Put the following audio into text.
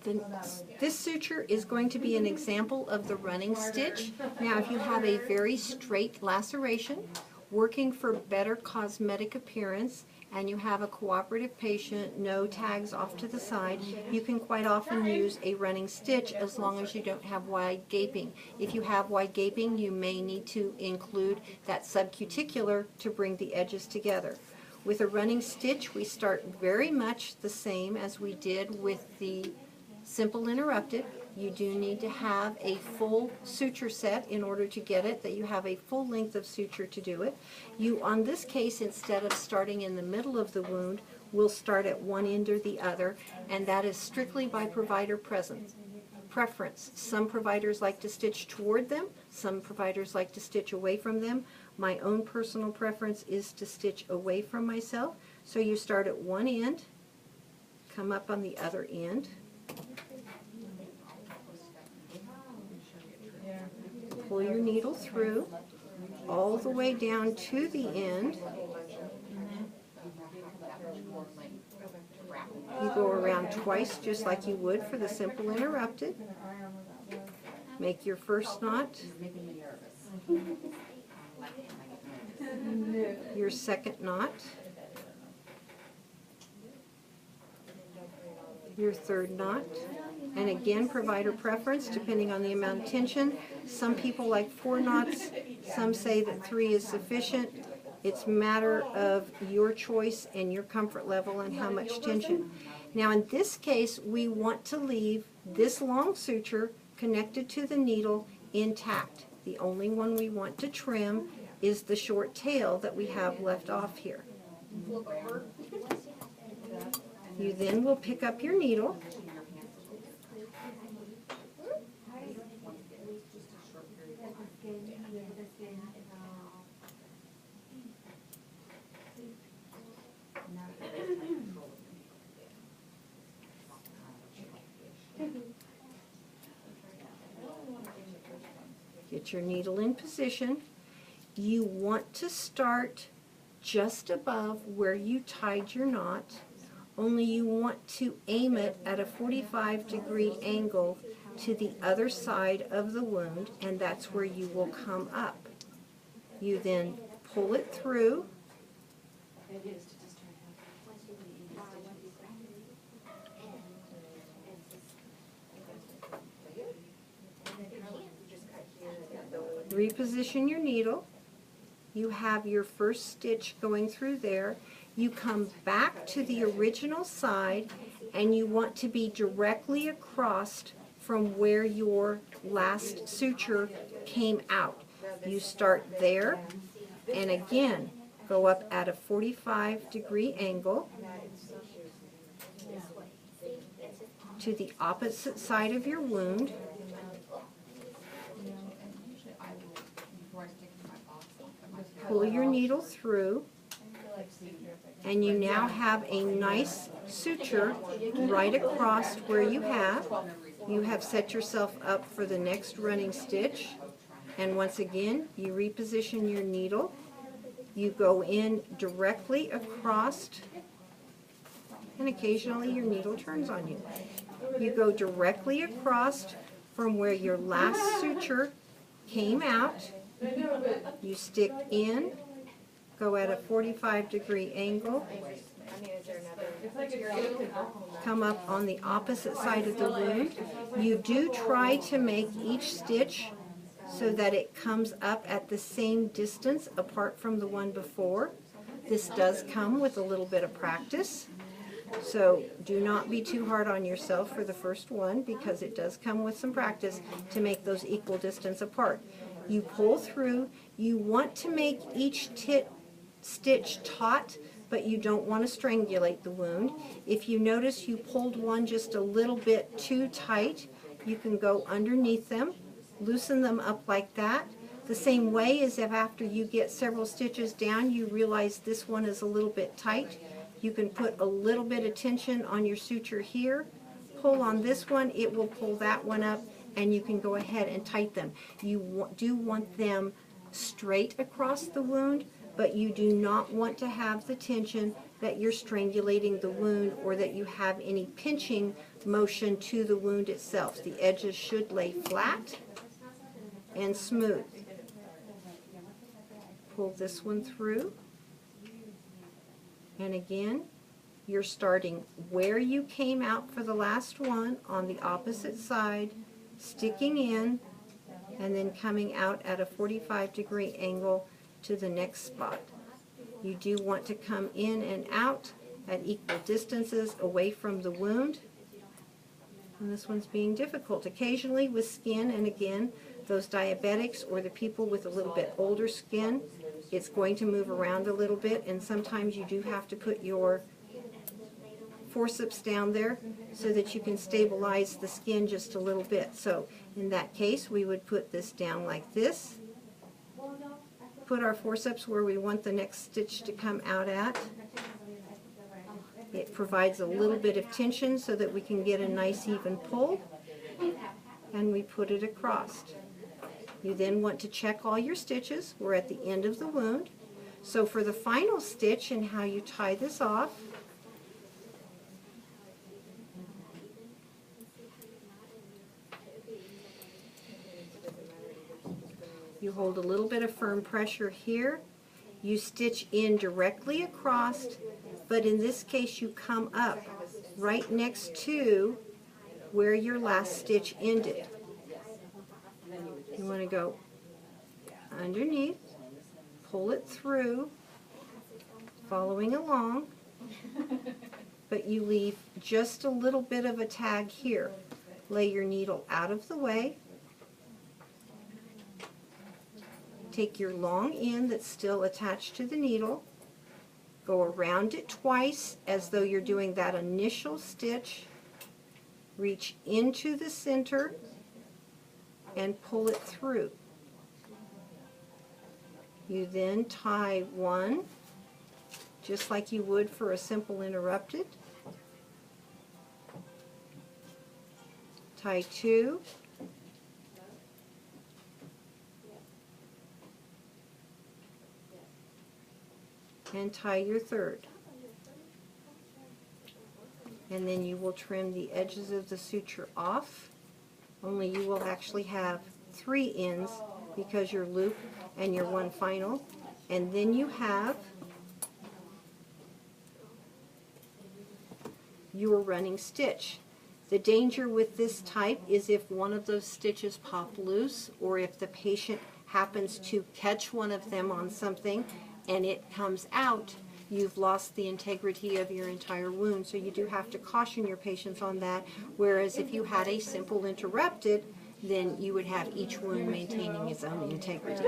This suture is going to be an example of the running stitch. Now, if you have a very straight laceration, working for better cosmetic appearance, and you have a cooperative patient, no tags off to the side, you can quite often use a running stitch as long as you don't have wide gaping. If you have wide gaping, you may need to include that subcuticular to bring the edges together. With a running stitch, we start very much the same as we did with the simple interrupted. You do need to have a full suture set in order to get it, that you have a full length of suture to do it. You, on this case, instead of starting in the middle of the wound, will start at one end or the other, and that is strictly by provider preference. Some providers like to stitch toward them, some providers like to stitch away from them. My own personal preference is to stitch away from myself. So you start at one end, come up on the other end, pull your needle through all the way down to the end. You go around twice just like you would for the simple interrupted. Make your first knot, your second knot, your third knot, and again, provider preference depending on the amount of tension. Some people like 4 knots, some say that 3 is sufficient. It's a matter of your choice and your comfort level and how much tension. Now in this case, we want to leave this long suture connected to the needle intact. The only one we want to trim is the short tail that we have left off here. You then will pick up your needle, get your needle in position. You want to start just above where you tied your knot, only you want to aim it at a 45-degree angle to the other side of the wound, and that's where you will come up. You then pull it through, reposition your needle. You have your first stitch going through there. You come back to the original side and you want to be directly across from where your last suture came out. You start there and again go up at a 45-degree angle to the opposite side of your wound. Pull your needle through, and you now have a nice suture right across where you have. You have set yourself up for the next running stitch, and once again you reposition your needle. You go in directly across, and occasionally your needle turns on you. You go directly across from where your last suture came out. You stick in, go at a 45-degree angle, come up on the opposite side of the wound. You do try to make each stitch so that it comes up at the same distance apart from the one before. This does come with a little bit of practice, so do not be too hard on yourself for the first one, because it does come with some practice to make those equal distance apart. You pull through. You want to make each stitch taut, but you don't want to strangulate the wound. If you notice you pulled one just a little bit too tight, you can go underneath them, loosen them up like that. The same way as if after you get several stitches down, you realize this one is a little bit tight. You can put a little bit of tension on your suture here, pull on this one, it will pull that one up, and you can go ahead and tighten them. You do want them straight across the wound, but you do not want to have the tension that you're strangulating the wound or that you have any pinching motion to the wound itself. The edges should lay flat and smooth. Pull this one through, and again, you're starting where you came out for the last one on the opposite side, sticking in, and then coming out at a 45-degree angle to the next spot. You do want to come in and out at equal distances away from the wound. And this one's being difficult. Occasionally with skin, and again, those diabetics or the people with a little bit older skin, it's going to move around a little bit, and sometimes you do have to put your forceps down there so that you can stabilize the skin just a little bit. So in that case, we would put this down like this, put our forceps where we want the next stitch to come out at. It provides a little bit of tension so that we can get a nice even pull, and we put it across. You then want to check all your stitches. We're at the end of the wound. So for the final stitch and how you tie this off, you hold a little bit of firm pressure here. You stitch in directly across, but in this case you come up right next to where your last stitch ended. You want to go underneath, pull it through, following along, but you leave just a little bit of a tag here. Lay your needle out of the way. Take your long end that's still attached to the needle, go around it twice as though you're doing that initial stitch, reach into the center, and pull it through. You then tie one, just like you would for a simple interrupted. Tie two. And tie your third. And then you will trim the edges of the suture off. Only you will actually have 3 ends because your loop and your one final. And then you have your running stitch. The danger with this type is if one of those stitches pop loose, or if the patient happens to catch one of them on something and it comes out, you've lost the integrity of your entire wound. So you do have to caution your patients on that, whereas if you had a simple interrupted, then you would have each wound maintaining its own integrity.